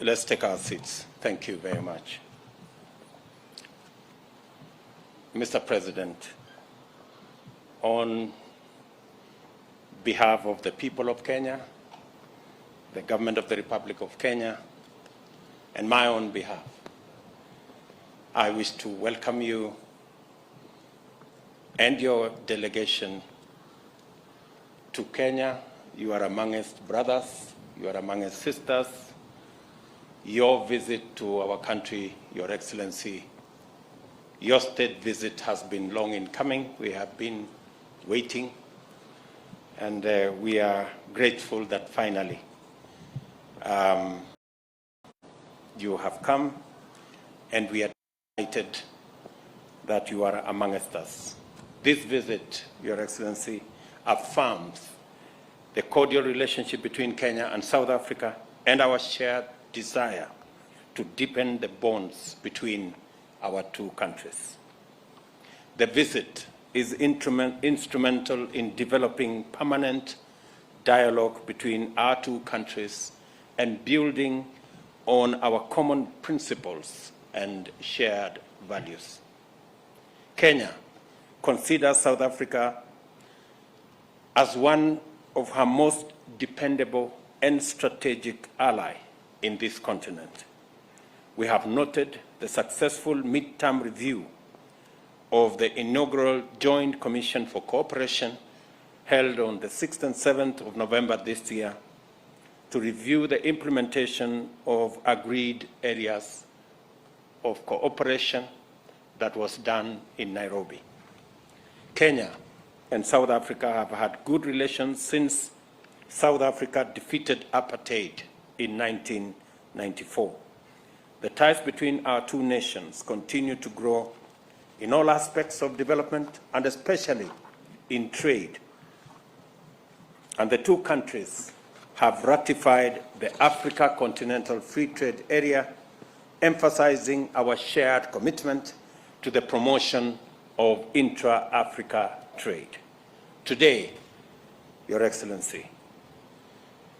let's take our seats. Thank you very much. Mr. President, on behalf of the people of Kenya, the government of the Republic of Kenya, and my own behalf, I wish to welcome you and your delegation to Kenya. You are amongst brothers, you are amongst sisters. Your visit to our country, Your Excellency, your state visit has been long in coming. We have been waiting, and we are grateful that finally you have come, and we are delighted that you are amongst us. This visit, Your Excellency, affirms the cordial relationship between Kenya and South Africa and our shared desire to deepen the bonds between our two countries. The visit is instrumental in developing permanent dialogue between our two countries and building on our common principles and shared values. Kenya considers South Africa as one of her most dependable and strategic ally in this continent. We have noted the successful midterm review of the inaugural Joint Commission for Cooperation held on the 6th and 7th of November this year to review the implementation of agreed areas of cooperation that was done in Nairobi. Kenya and South Africa have had good relations since South Africa defeated apartheid in 1994. The ties between our two nations continue to grow in all aspects of development and especially in trade. And the two countries have ratified the Africa Continental Free Trade Area, emphasizing our shared commitment to the promotion of intra-Africa trade. Today, Your Excellency,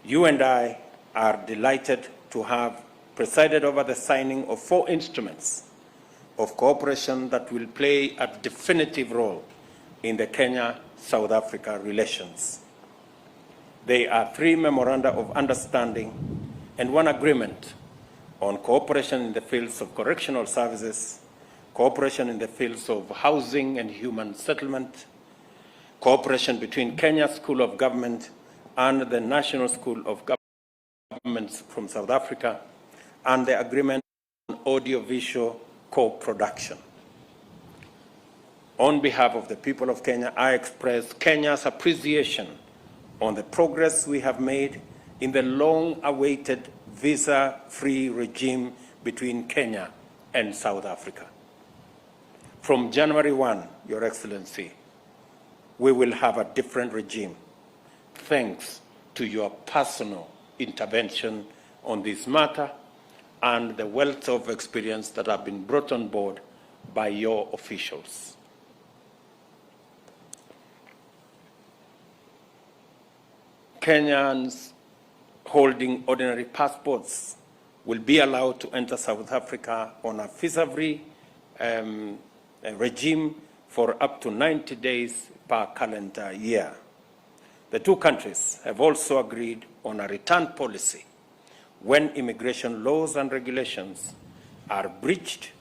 you and I are delighted to have presided over the signing of 4 instruments of cooperation that will play a definitive role in the Kenya-South Africa relations. They are 3 memoranda of understanding and 1 agreement on cooperation in the fields of correctional services, cooperation in the fields of housing and human settlement, cooperation between Kenya School of Government and the National School of Governments from South Africa, and the agreement on audiovisual co-production. On behalf of the people of Kenya, I express Kenya's appreciation on the progress we have made in the long-awaited visa-free regime between Kenya and South Africa. From January 1, Your Excellency, we will have a different regime, thanks to your personal intervention on this matter and the wealth of experience that have been brought on board by your officials. Kenyans holding ordinary passports will be allowed to enter South Africa on a visa-free regime for up to 90 days per calendar year. The two countries have also agreed on a return policy when immigration laws and regulations are breached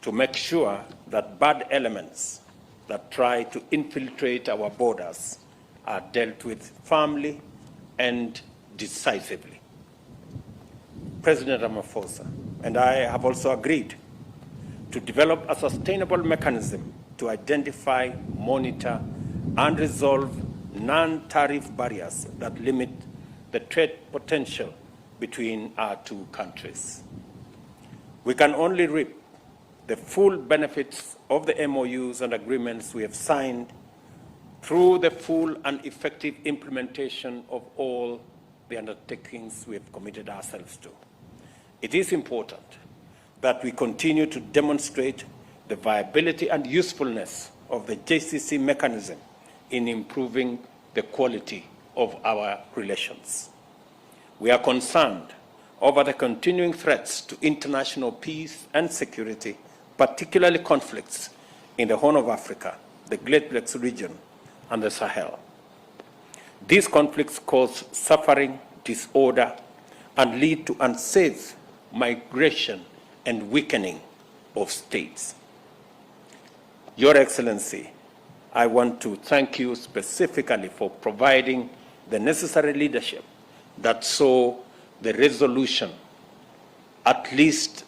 to make sure that bad elements that try to infiltrate our borders are dealt with firmly and decisively. President Ramaphosa and I have also agreed to develop a sustainable mechanism to identify, monitor, and resolve non-tariff barriers that limit the trade potential between our two countries. We can only reap the full benefits of the MOUs and agreements we have signed through the full and effective implementation of all the undertakings we have committed ourselves to. It is important that we continue to demonstrate the viability and usefulness of the JCC mechanism in improving the quality of our relations. We are concerned over the continuing threats to international peace and security, particularly conflicts in the Horn of Africa, the Great Lakes region, and the Sahel. These conflicts cause suffering, disorder, and lead to unsafe migration and weakening of states. Your Excellency, I want to thank you specifically for providing the necessary leadership that saw the resolution, at least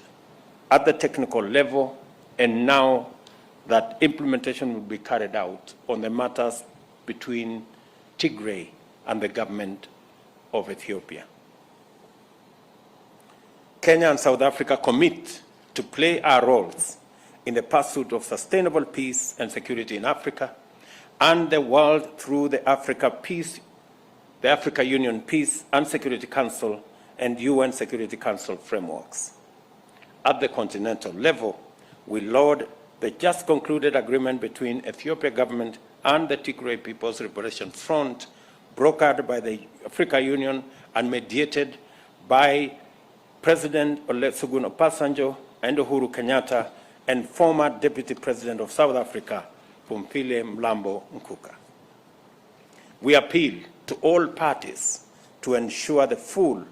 at the technical level, and now that implementation will be carried out on the matters between Tigray and the government of Ethiopia. Kenya and South Africa commit to play our roles in the pursuit of sustainable peace and security in Africa and the world through the Africa Union Peace and Security Council and UN Security Council frameworks. At the continental level, we laud the just concluded agreement between Ethiopia government and the Tigray People's Liberation Front, brokered by the Africa Union and mediated by President Olusegun Obasanjo and Uhuru Kenyatta and former Deputy President of South Africa, Pumphile Mlambo Nkuka. We appeal to all parties to ensure the full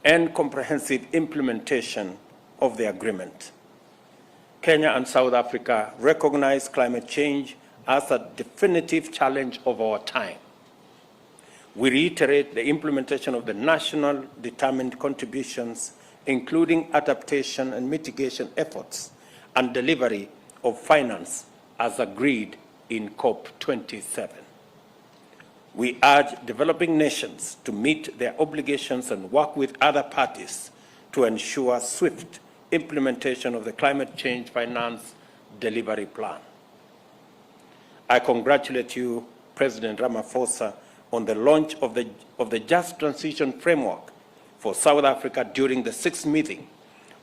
and comprehensive implementation of the agreement. Kenya and South Africa recognize climate change as a definitive challenge of our time. We reiterate the implementation of the national determined contributions, including adaptation and mitigation efforts and delivery of finance as agreed in COP27. We urge developing nations to meet their obligations and work with other parties to ensure swift implementation of the Climate Change Finance Delivery Plan. I congratulate you, President Ramaphosa, on the launch of the Just Transition Framework for South Africa during the 6th meeting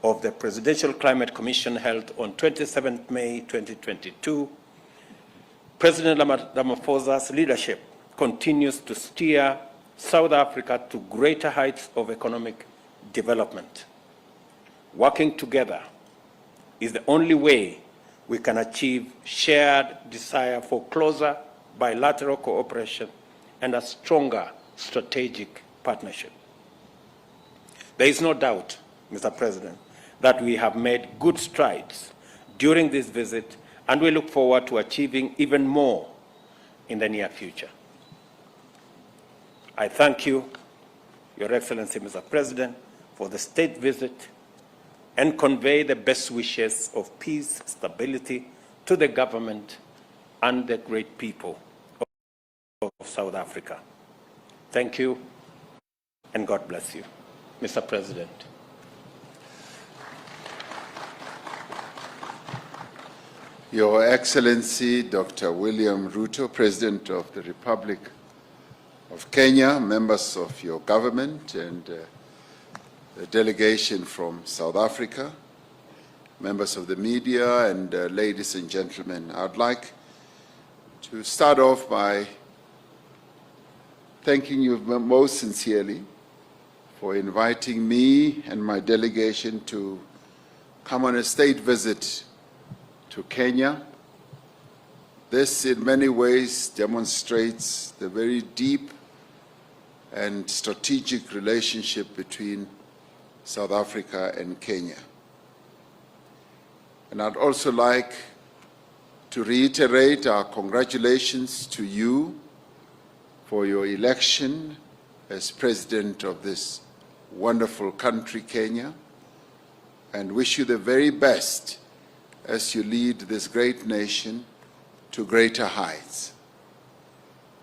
of the Presidential Climate Commission held on 27 May 2022. President Ramaphosa's leadership continues to steer South Africa to greater heights of economic development. Working together is the only way we can achieve shared desire for closer bilateral cooperation and a stronger strategic partnership. There is no doubt, Mr. President, that we have made good strides during this visit, and we look forward to achieving even more in the near future. I thank you, Your Excellency, Mr. President, for the state visit and convey the best wishes of peace, stability to the government and the great people of South Africa. Thank you, and God bless you, Mr. President. Your Excellency, Dr. William Ruto, President of the Republic of Kenya, members of your government and the delegation from South Africa, members of the media, and ladies and gentlemen, I'd like to start off by thanking you most sincerely for inviting me and my delegation to come on a state visit to Kenya. This in many ways demonstrates the very deep and strategic relationship between South Africa and Kenya. And I'd also like to reiterate our congratulations to you for your election as President of this wonderful country, Kenya, and wish you the very best as you lead this great nation to greater heights.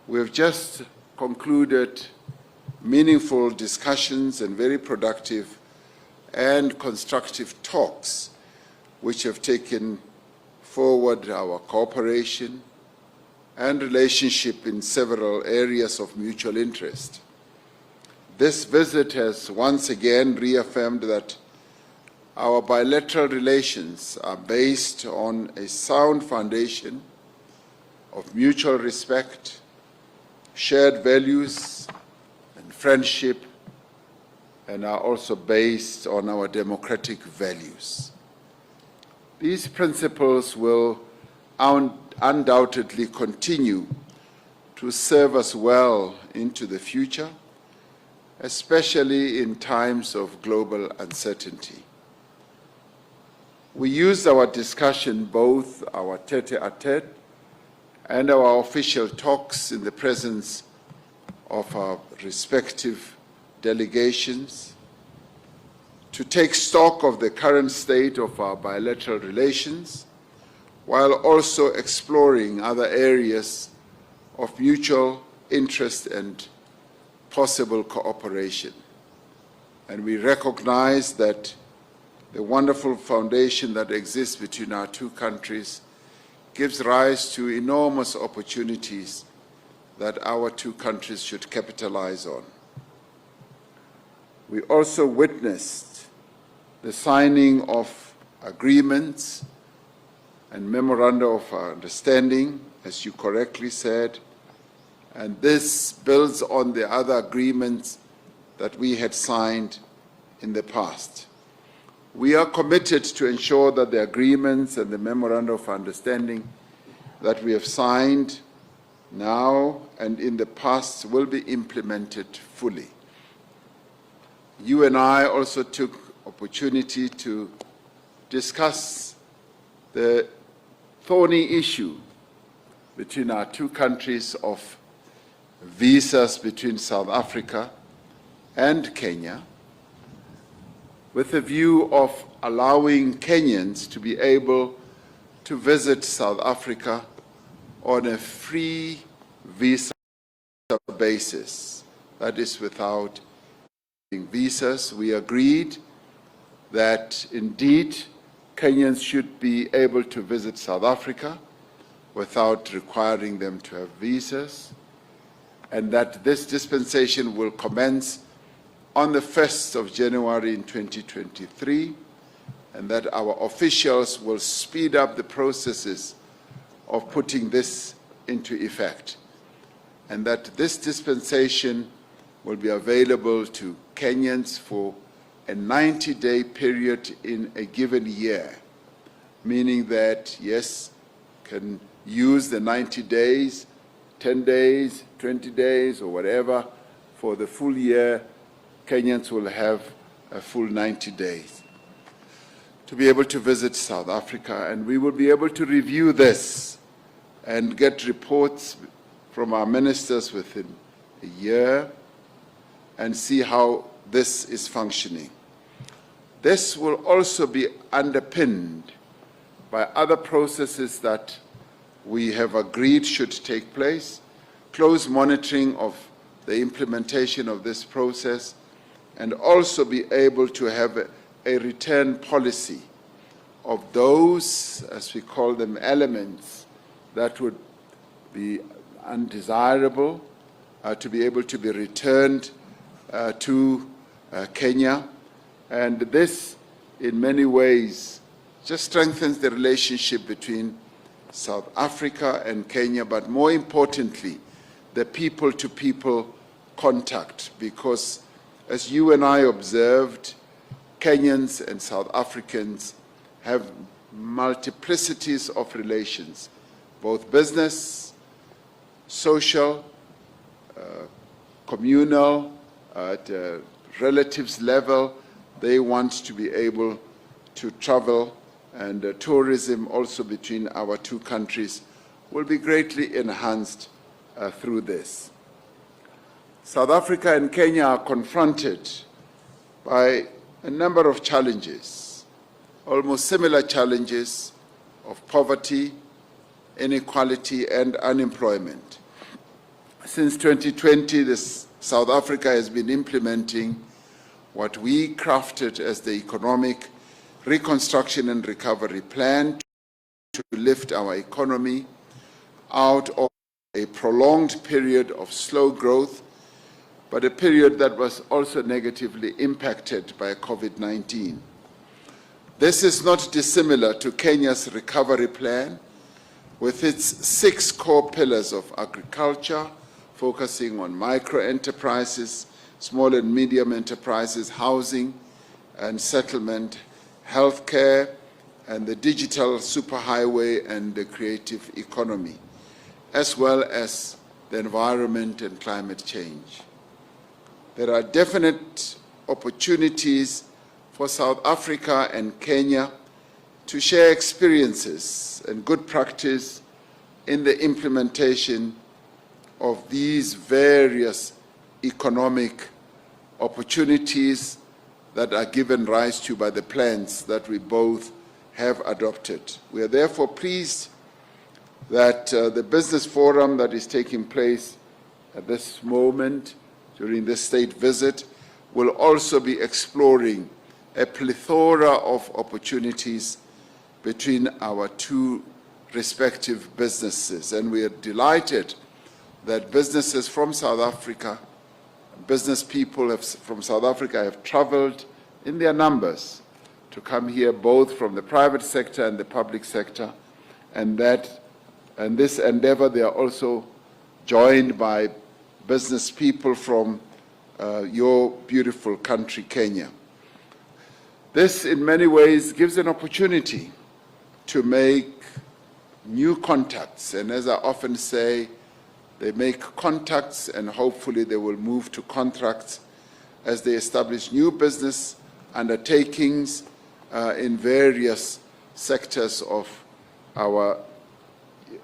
We have just concluded meaningful discussions and very productive and constructive talks which have taken forward our cooperation and relationship in several areas of mutual interest. This visit has once again reaffirmed that our bilateral relations are based on a sound foundation of mutual respect, shared values, and friendship, and are also based on our democratic values. These principles will undoubtedly continue to serve us well into the future, especially in times of global uncertainty. We used our discussion, both our tete-a-tete and our official talks in the presence of our respective delegations, to take stock of the current state of our bilateral relations, while also exploring other areas of mutual interest and possible cooperation. And we recognize that the wonderful foundation that exists between our two countries gives rise to enormous opportunities that our two countries should capitalize on. We also witnessed the signing of agreements and memoranda of understanding, as you correctly said, and this builds on the other agreements that we had signed in the past. We are committed to ensure that the agreements and the memoranda of understanding that we have signed now and in the past will be implemented fully. You and I also took opportunity to discuss the thorny issue between our two countries of visas between South Africa and Kenya, with a view of allowing Kenyans to be able to visit South Africa on a free visa basis, that is without visas. We agreed that indeed Kenyans should be able to visit South Africa without requiring them to have visas, and that this dispensation will commence on the 1st of January in 2023, and that our officials will speed up the processes of putting this into effect, and that this dispensation will be available to Kenyans for a 90-day period in a given year, meaning that, yes, can use the 90 days, 10 days, 20 days, or whatever, for the full year. Kenyans will have a full 90 days to be able to visit South Africa, and we will be able to review this and get reports from our ministers within a year and see how this is functioning. This will also be underpinned by other processes that we have agreed should take place, close monitoring of the implementation of this process, and also be able to have a return policy of those, as we call them, elements that would be undesirable to be able to be returned to Kenya. And this, in many ways, just strengthens the relationship between South Africa and Kenya, but more importantly, the people-to-people contact, because as you and I observed, Kenyans and South Africans have multiplicities of relations, both business, social, communal, at a relatives level. They want to be able to travel, and tourism also between our two countries will be greatly enhanced through this. South Africa and Kenya are confronted by a number of challenges, almost similar challenges of poverty, inequality, and unemployment. Since 2020, South Africa has been implementing what we crafted as the Economic Reconstruction and Recovery Plan to lift our economy out of a prolonged period of slow growth, but a period that was also negatively impacted by COVID-19. This is not dissimilar to Kenya's recovery plan, with its 6 core pillars of agriculture, focusing on micro-enterprises, small and medium enterprises, housing and settlement, healthcare, and the digital superhighway and the creative economy, as well as the environment and climate change. There are definite opportunities for South Africa and Kenya to share experiences and good practice in the implementation of these various economic opportunities that are given rise to by the plans that we both have adopted. We are therefore pleased that the business forum that is taking place at this moment during this state visit will also be exploring a plethora of opportunities between our two respective businesses. And we are delighted that businesses from South Africa, business people from South Africa have traveled in their numbers to come here, both from the private sector and the public sector, and this endeavor they are also joined by business people from your beautiful country, Kenya. This, in many ways, gives an opportunity to make new contacts, and as I often say, they make contacts and hopefully they will move to contracts as they establish new business undertakings in various sectors of our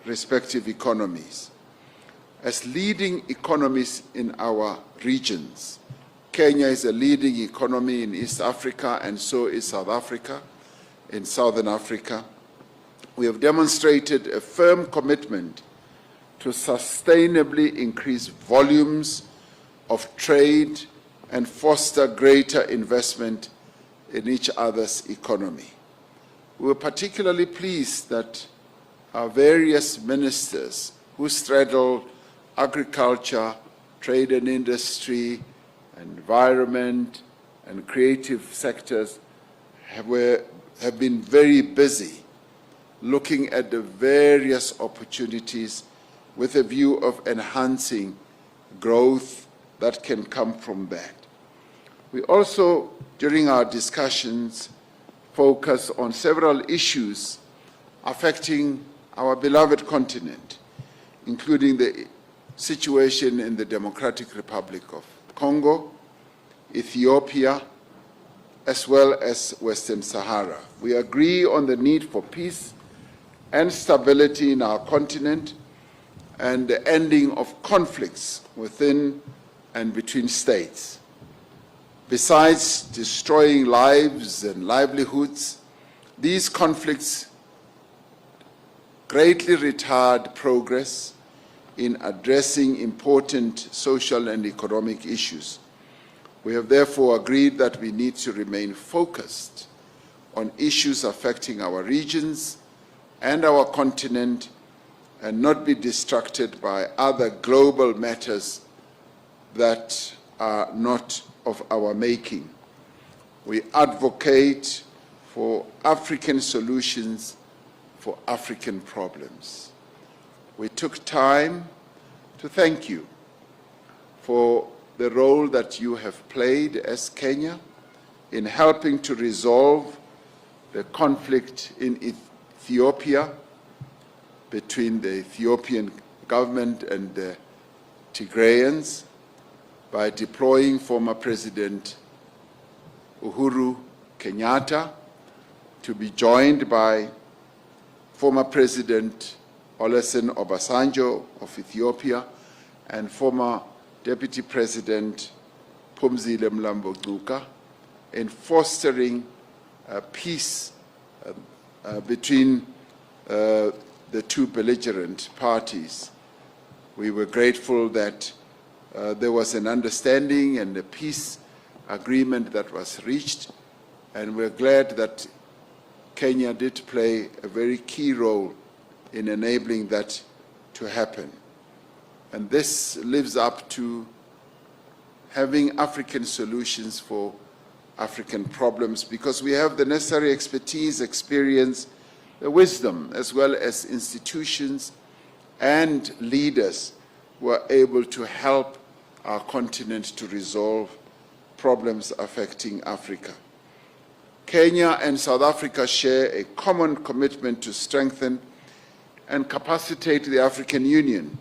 respective economies. As leading economies in our regions, Kenya is a leading economy in East Africa, and so is South Africa, in Southern Africa. We have demonstrated a firm commitment to sustainably increase volumes of trade and foster greater investment in each other's economy. We were particularly pleased that our various ministers who straddle agriculture, trade and industry, environment, and creative sectors have been very busy looking at the various opportunities with a view of enhancing growth that can come from that. We also, during our discussions, focus on several issues affecting our beloved continent, including the situation in the Democratic Republic of Congo, Ethiopia, as well as Western Sahara. We agree on the need for peace and stability in our continent and the ending of conflicts within and between states. Besides destroying lives and livelihoods, these conflicts greatly retard progress in addressing important social and economic issues. We have therefore agreed that we need to remain focused on issues affecting our regions and our continent and not be distracted by other global matters that are not of our making. We advocate for African solutions for African problems. We took time to thank you for the role that you have played as Kenya in helping to resolve the conflict in Ethiopia between the Ethiopian government and the Tigrayans by deploying former President Uhuru Kenyatta to be joined by former President Olusegun Obasanjo of Ethiopia and former Deputy President Phumzile Mlambo-Ngcuka in fostering peace between the two belligerent parties. We were grateful that there was an understanding and a peace agreement that was reached, and we're glad that Kenya did play a very key role in enabling that to happen. And this lives up to having African solutions for African problems, because we have the necessary expertise, experience, the wisdom, as well as institutions and leaders who are able to help our continent to resolve problems affecting Africa. Kenya and South Africa share a common commitment to strengthen and capacitate the African Union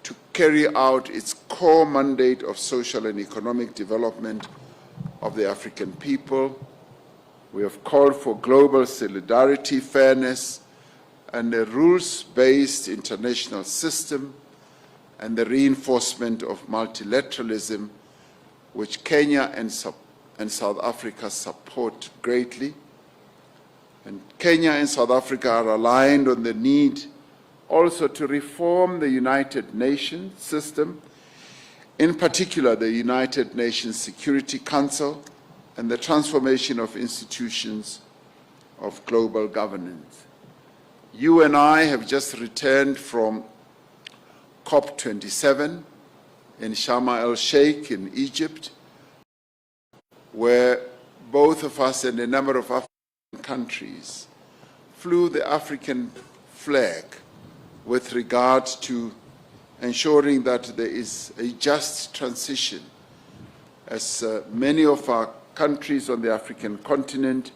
to carry out its core mandate of social and economic development of the African people. We have called for global solidarity, fairness, and a rules-based international system, and the reinforcement of multilateralism, which Kenya and South Africa support greatly. And Kenya and South Africa are aligned on the need also to reform the United Nations system, in particular the United Nations Security Council and the transformation of institutions of global governance. You and I have just returned from COP27 in Sharm el-Sheikh in Egypt, where both of us and a number of African countries flew the African flag with regard to ensuring that there is a just transition, as many of our countries on the African continent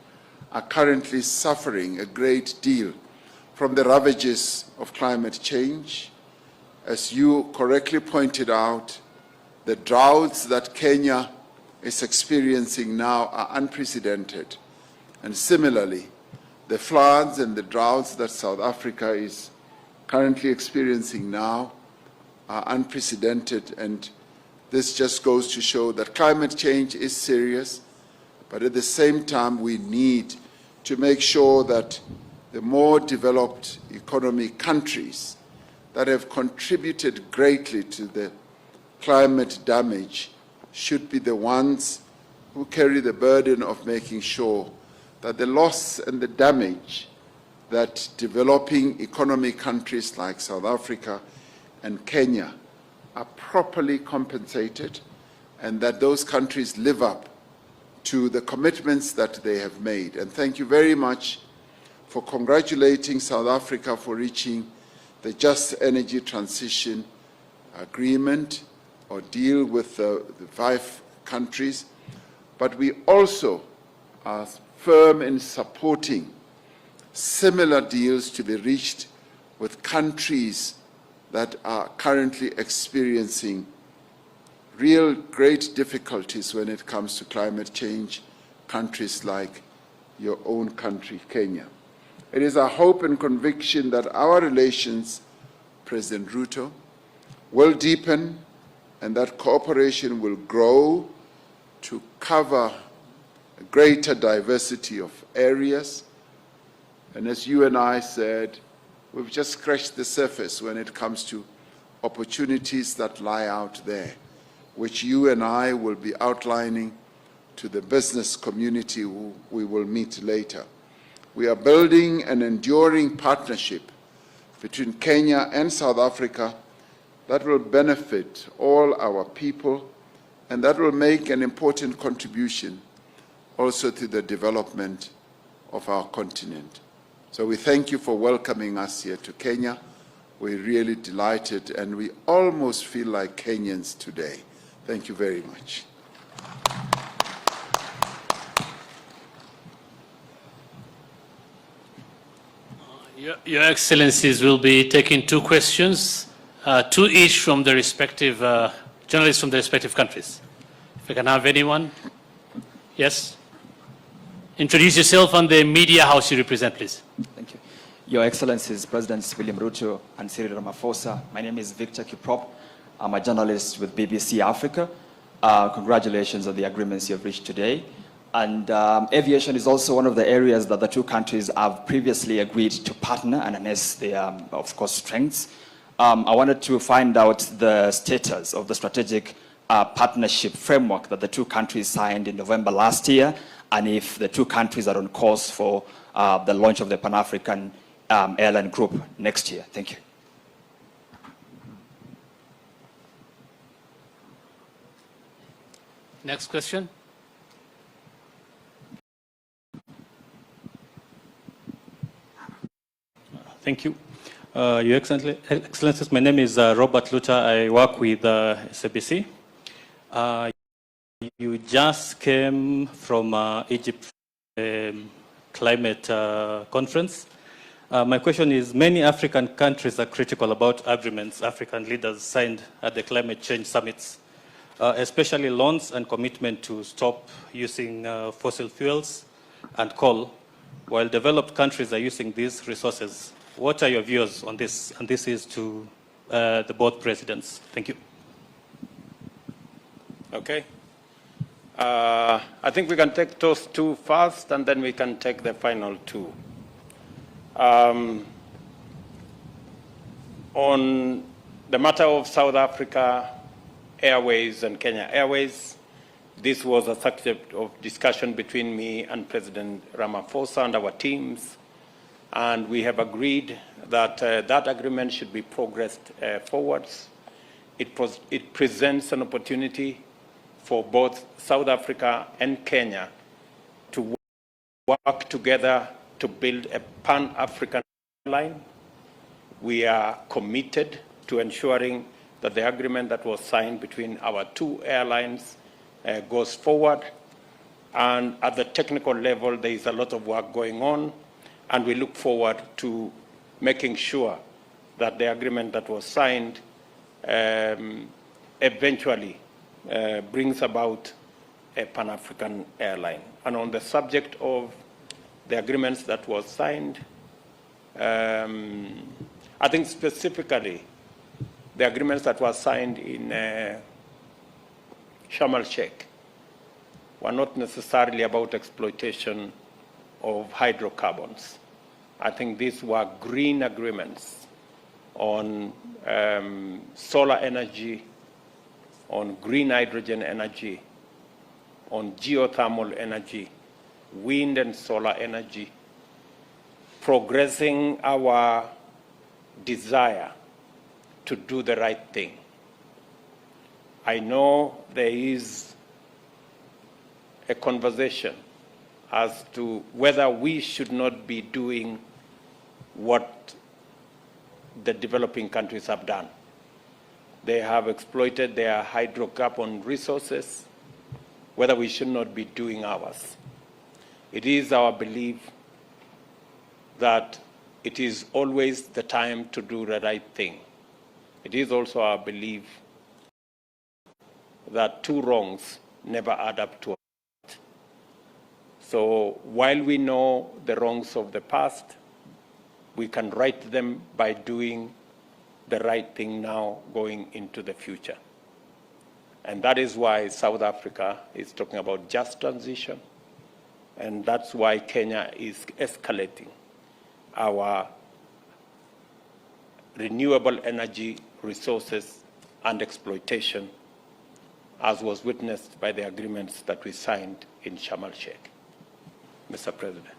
are currently suffering a great deal from the ravages of climate change. As you correctly pointed out, the droughts that Kenya is experiencing now are unprecedented. And similarly, the floods and the droughts that South Africa is currently experiencing now are unprecedented. And this just goes to show that climate change is serious, but at the same time, we need to make sure that the more developed economy countries that have contributed greatly to the climate damage should be the ones who carry the burden of making sure that the loss and the damage that developing economy countries like South Africa and Kenya are properly compensated, and that those countries live up to the commitments that they have made. And thank you very much for congratulating South Africa for reaching the Just Energy Transition Agreement or deal with the 5 countries. But we also are firm in supporting similar deals to be reached with countries that are currently experiencing real great difficulties when it comes to climate change, countries like your own country, Kenya. It is our hope and conviction that our relations, President Ruto, will deepen and that cooperation will grow to cover a greater diversity of areas. And as you and I said, we've just scratched the surface when it comes to opportunities that lie out there, which you and I will be outlining to the business community who we will meet later. We are building an enduring partnership between Kenya and South Africa that will benefit all our people and that will make an important contribution also to the development of our continent. So we thank you for welcoming us here to Kenya. We're really delighted and we almost feel like Kenyans today. Thank you very much. Your Excellencies will be taking 2 questions, 2 each from the respective journalists from the respective countries. If I can have anyone. Yes. Introduce yourself and the media house you represent, please. Thank you. Your Excellencies, Presidents William Ruto and Cyril Ramaphosa, my name is Victor Kiprop. I'm a journalist with BBC Africa. Congratulations on the agreements you have reached today. And aviation is also one of the areas that the 2 countries have previously agreed to partner and harness their, of course, strengths. I wanted to find out the status of the strategic partnership framework that the 2 countries signed in November last year, and if the 2 countries are on course for the launch of the Pan-African Airline Group next year. Thank you. Next question. Thank you. Your Excellencies, my name is Robert Lucha. I work with SABC. You just came from Egypt climate conference. My question is, many African countries are critical about agreements African leaders signed at the climate change summits, especially loans and commitment to stop using fossil fuels and coal, while developed countries are using these resources. What are your views on this? And this is to the both presidents. Thank you. Okay. I think we can take those two first, and then we can take the final two. On the matter of South Africa Airways and Kenya Airways, this was a subject of discussion between me and President Ramaphosa and our teams, and we have agreed that that agreement should be progressed forwards. It presents an opportunity for both South Africa and Kenya to work together to build a pan-African airline. We are committed to ensuring that the agreement that was signed between our two airlines goes forward. And at the technical level, there is a lot of work going on, and we look forward to making sure that the agreement that was signed eventually brings about a Pan-African airline. And on the subject of the agreements that was signed, I think specifically the agreements that were signed in Sharm el-Sheikh were not necessarily about exploitation of hydrocarbons. I think these were green agreements on solar energy, on green hydrogen energy, on geothermal energy, wind and solar energy, progressing our desire to do the right thing. I know there is a conversation as to whether we should not be doing what the developing countries have done. They have exploited their hydrocarbon resources, whether we should not be doing ours. It is our belief that it is always the time to do the right thing. It is also our belief that two wrongs never add up to a right. So while we know the wrongs of the past, we can right them by doing the right thing now going into the future. And that is why South Africa is talking about just transition, and that's why Kenya is escalating our renewable energy resources and exploitation, as was witnessed by the agreements that we signed in Sharm el-Sheikh. Mr. President.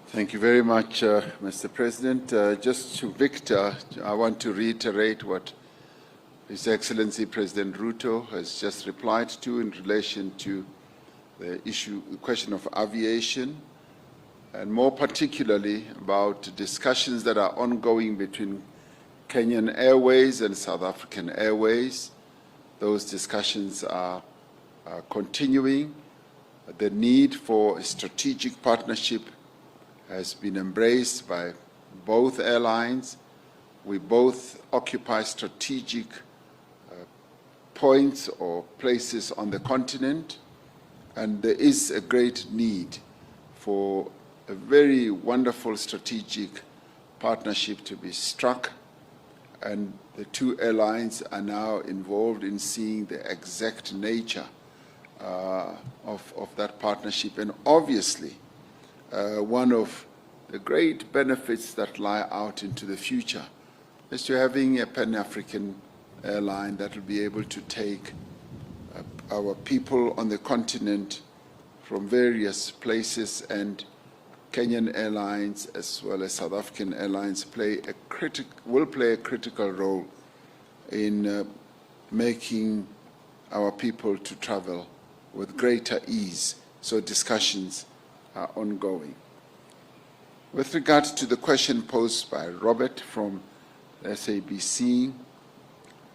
Thank you very much, Mr. President. Just to Victor, I want to reiterate what His Excellency President Ruto has just replied to in relation to the question of aviation, and more particularly about discussions that are ongoing between Kenyan Airways and South African Airways. Those discussions are continuing. The need for a strategic partnership has been embraced by both airlines. We both occupy strategic points or places on the continent, and there is a great need for a very wonderful strategic partnership to be struck, and the two airlines are now involved in seeing the exact nature of that partnership. And obviously, one of the great benefits that lie out into the future is to having a Pan-African airline that will be able to take our people on the continent from various places, and Kenyan Airlines as well as South African Airlines will play a critical role in making our people to travel with greater ease. So discussions are ongoing. With regard to the question posed by Robert from SABC,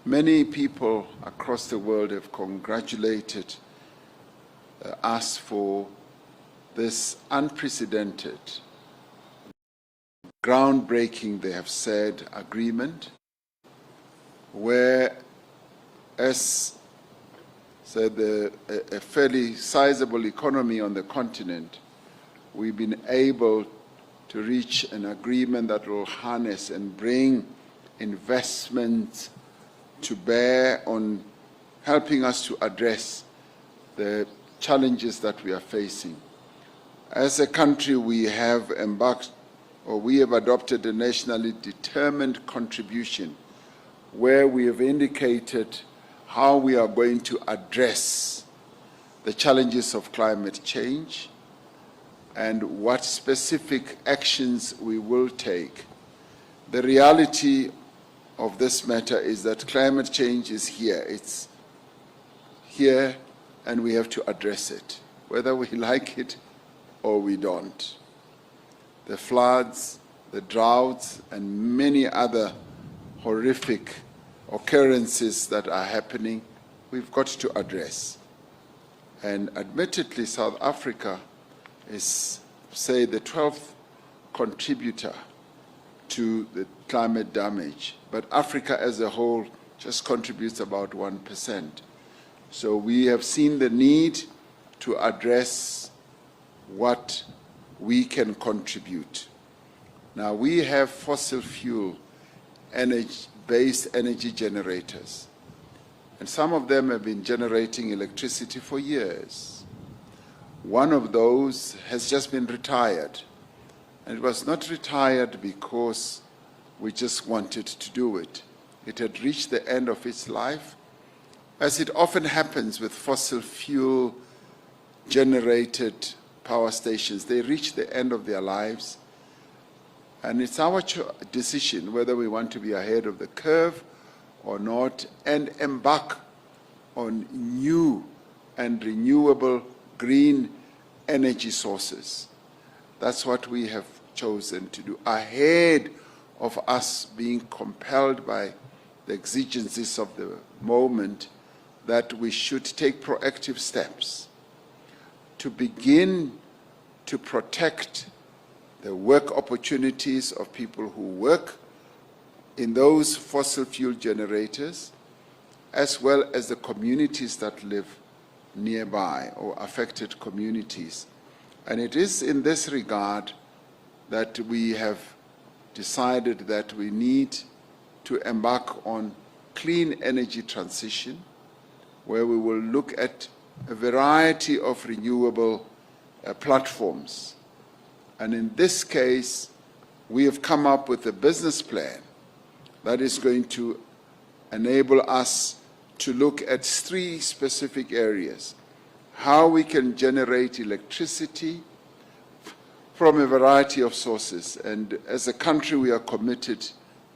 Many people across the world have congratulated us for this unprecedented, groundbreaking, they have said, agreement, where, as said, a fairly sizable economy on the continent, we've been able to reach an agreement that will harness and bring investment to bear on helping us to address the challenges that we are facing. As a country, we have adopted a nationally determined contribution where we have indicated how we are going to address the challenges of climate change and what specific actions we will take. The reality of this matter is that climate change is here. It's here, and we have to address it, whether we like it or we don't. The floods, the droughts, and many other horrific occurrences that are happening, we've got to address. And admittedly, South Africa is, say, the 12th contributor to the climate damage, but Africa as a whole just contributes about 1%. So we have seen the need to address what we can contribute. Now, we have fossil fuel based energy generators, and some of them have been generating electricity for years. One of those has just been retired, and it was not retired because we just wanted to do it. It had reached the end of its life, as it often happens with fossil fuel generated power stations. They reach the end of their lives, and it's our decision whether we want to be ahead of the curve or not and embark on new and renewable green energy sources. That's what we have chosen to do, ahead of us being compelled by the exigencies of the moment, that we should take proactive steps to begin to protect the work opportunities of people who work in those fossil fuel generators, as well as the communities that live nearby or affected communities. And it is in this regard that we have decided that we need to embark on clean energy transition, where we will look at a variety of renewable platforms. And in this case, we have come up with a business plan that is going to enable us to look at 3 specific areas: how we can generate electricity from a variety of sources. And as a country, we are committed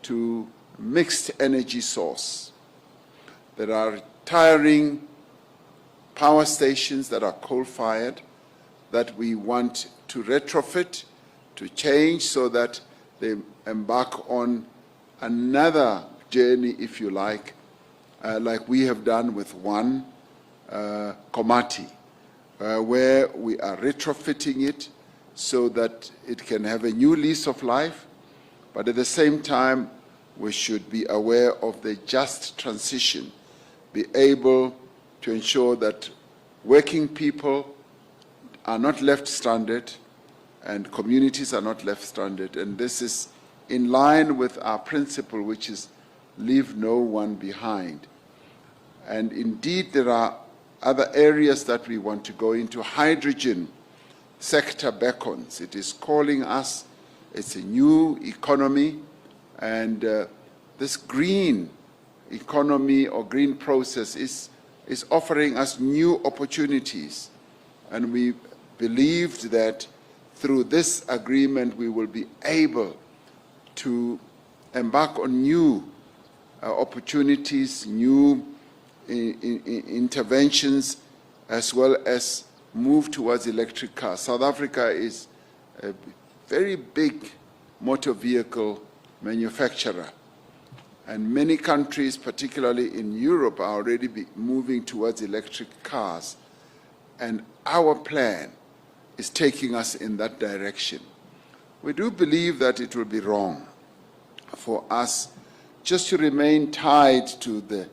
to mixed energy source. There are retiring power stations that are coal-fired that we want to retrofit, to change, so that they embark on another journey, if you like we have done with one, Komati, where we are retrofitting it so that it can have a new lease of life, but at the same time, we should be aware of the just transition, be able to ensure that working people are not left stranded and communities are not left stranded. And this is in line with our principle, which is leave no one behind. And indeed, there are other areas that we want to go into. Hydrogen sector beckons. It is calling us. It's a new economy, and this green economy or green process is offering us new opportunities. And we believed that through this agreement we will be able to embark on new opportunities, new interventions, as well as move towards electric cars. South Africa is a very big motor vehicle manufacturer, And many countries, particularly in Europe, are already moving towards electric cars. And our plan is taking us in that direction. We do believe that it will be wrong for us just to remain tied to the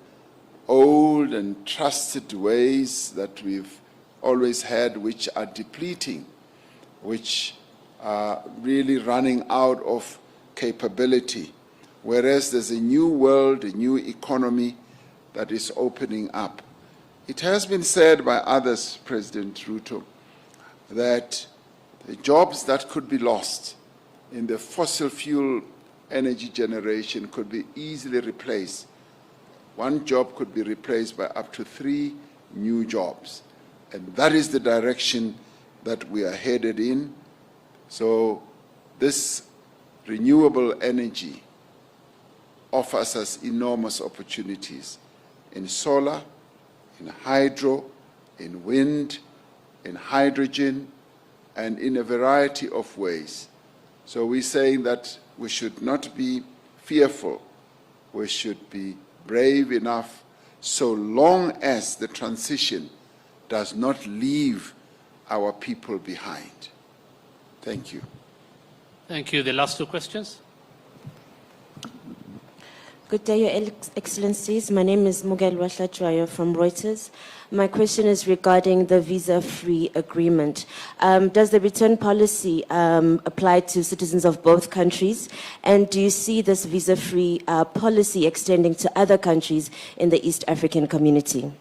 old and trusted ways that we've always had, which are depleting, which are really running out of capability, whereas there's a new world, a new economy that is opening up. It has been said by others, President Ruto, that the jobs that could be lost in the fossil fuel energy generation could be easily replaced. One job could be replaced by up to 3 new jobs. And that is the direction that we are headed in. So this renewable energy offers us enormous opportunities in solar, in hydro, in wind, in hydrogen, and in a variety of ways. So we're saying that we should not be fearful. We should be brave enough so long as the transition does not leave our people behind. Thank you. Thank you. The last 2 questions. Good day, Your Excellencies. My name is Mugel Wahlachwayo from Reuters. My question is regarding the visa-free agreement. Does the return policy apply to citizens of both countries? And do you see this visa-free policy extending to other countries in the East African community?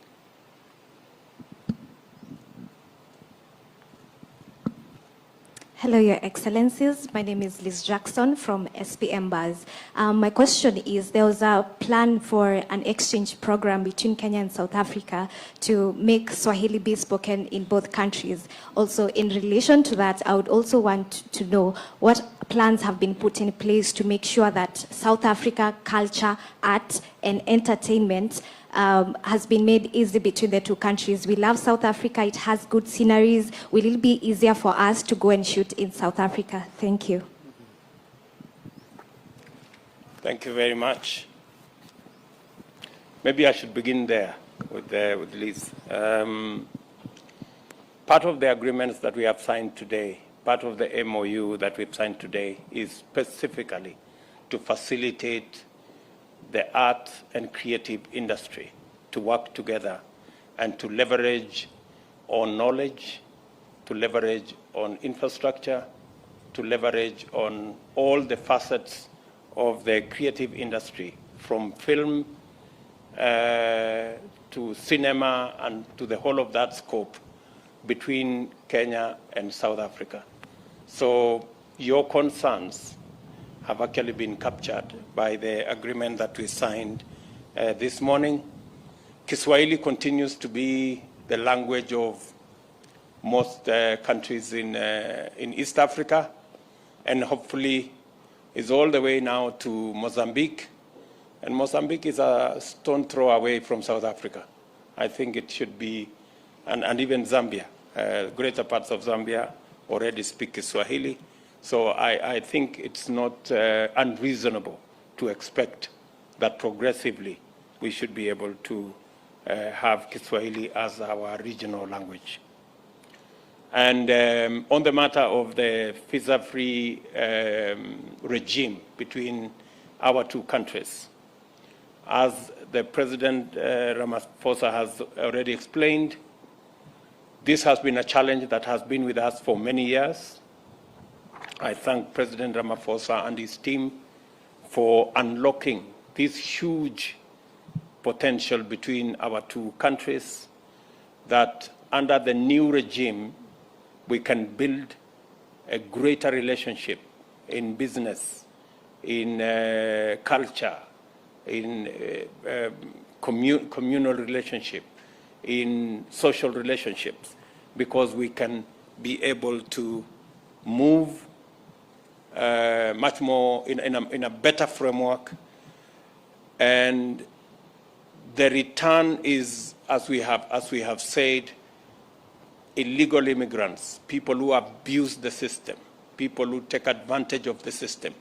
Hello, Your Excellencies. My name is Liz Jackson from SPM Buzz. My question is, there was a plan for an exchange program between Kenya and South Africa to make Swahili be spoken in both countries. Also, in relation to that, I would also want to know what plans have been put in place to make sure that South Africa culture, art, and entertainment has been made easy between the 2 countries. We love South Africa. It has good sceneries. Will it be easier for us to go and shoot in South Africa? Thank you. Thank you very much. Maybe I should begin there with Liz. Part of the agreements that we have signed today, part of the MOU that we've signed today is specifically to facilitate the art and creative industry to work together and to leverage on knowledge, to leverage on infrastructure, to leverage on all the facets of the creative industry, from film to cinema and to the whole of that scope between Kenya and South Africa. So your concerns have actually been captured by the agreement that we signed this morning. Kiswahili continues to be the language of most countries in East Africa, and hopefully is all the way now to Mozambique. And Mozambique is a stone throw away from South Africa. I think it should be, and even Zambia, greater parts of Zambia already speak Kiswahili. So I think it's not unreasonable to expect that progressively we should be able to have Kiswahili as our regional language. And on the matter of the visa-free regime between our 2 countries, as the President Ramaphosa has already explained, this has been a challenge that has been with us for many years. I thank President Ramaphosa and his team for unlocking this huge potential between our 2 countries, that under the new regime, we can build a greater relationship in business, in culture, in communal relationship, in social relationships, because we can be able to move much more in a better framework. And the return is, as we have said, illegal immigrants, people who abuse the system, people who take advantage of the system,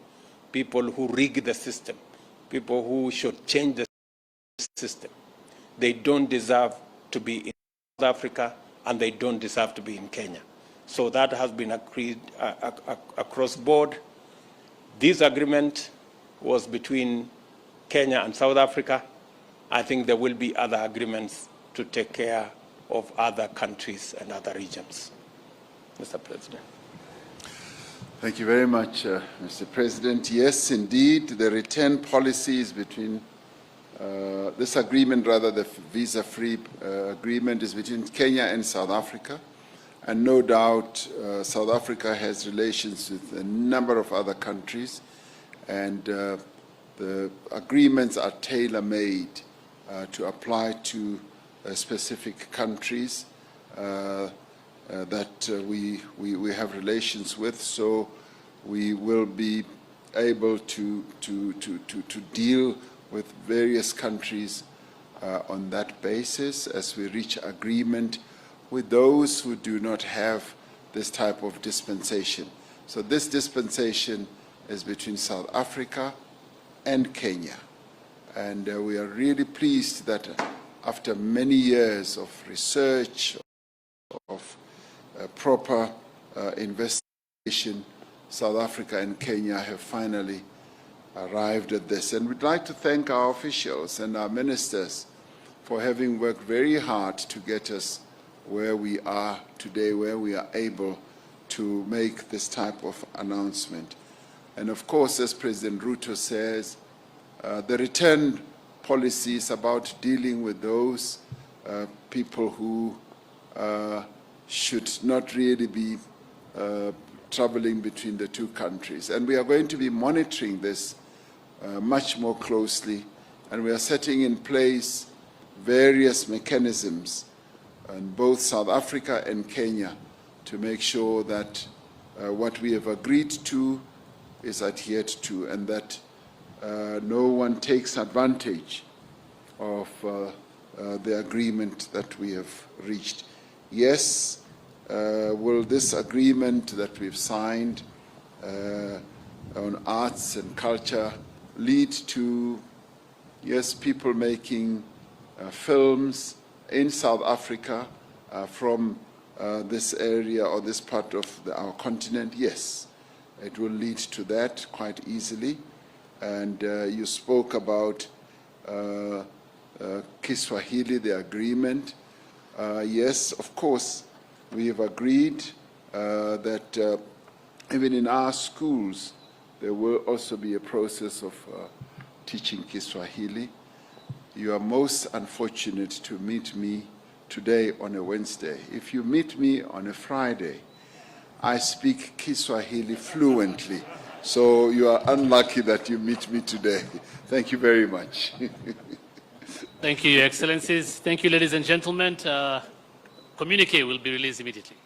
people who rig the system, people who should change the system. They don't deserve to be in South Africa, and they don't deserve to be in Kenya. So that has been agreed across board. This agreement was between Kenya and South Africa. I think there will be other agreements to take care of other countries and other regions. Mr. President. Thank you very much, Mr. President. Yes, indeed, the return policies between this agreement, rather the visa-free agreement, is between Kenya and South Africa. And no doubt, South Africa has relations with a number of other countries, and the agreements are tailor-made to apply to specific countries that we have relations with. So we will be able to deal with various countries on that basis as we reach agreement with those who do not have this type of dispensation. So this dispensation is between South Africa and Kenya. And we are really pleased that after many years of research, of proper investigation, South Africa and Kenya have finally arrived at this. And we'd like to thank our officials and our ministers for having worked very hard to get us where we are today, where we are able to make this type of announcement. And of course, as President Ruto says, the return policy is about dealing with those people who should not really be traveling between the two countries. And we are going to be monitoring this much more closely, and we are setting in place various mechanisms in both South Africa and Kenya to make sure that what we have agreed to is adhered to, and that no one takes advantage of the agreement that we have reached. Yes, will this agreement that we've signed on arts and culture lead to, yes, people making films in South Africa from this area or this part of our continent? Yes, it will lead to that quite easily. And you spoke about Kiswahili, the agreement. Yes, of course, we have agreed that even in our schools, there will also be a process of teaching Kiswahili. You are most unfortunate to meet me today on a Wednesday. If you meet me on a Friday, I speak Kiswahili fluently. So you are unlucky that you meet me today. Thank you very much. Thank you, Your Excellencies. Thank you, ladies and gentlemen. Communique will be released immediately.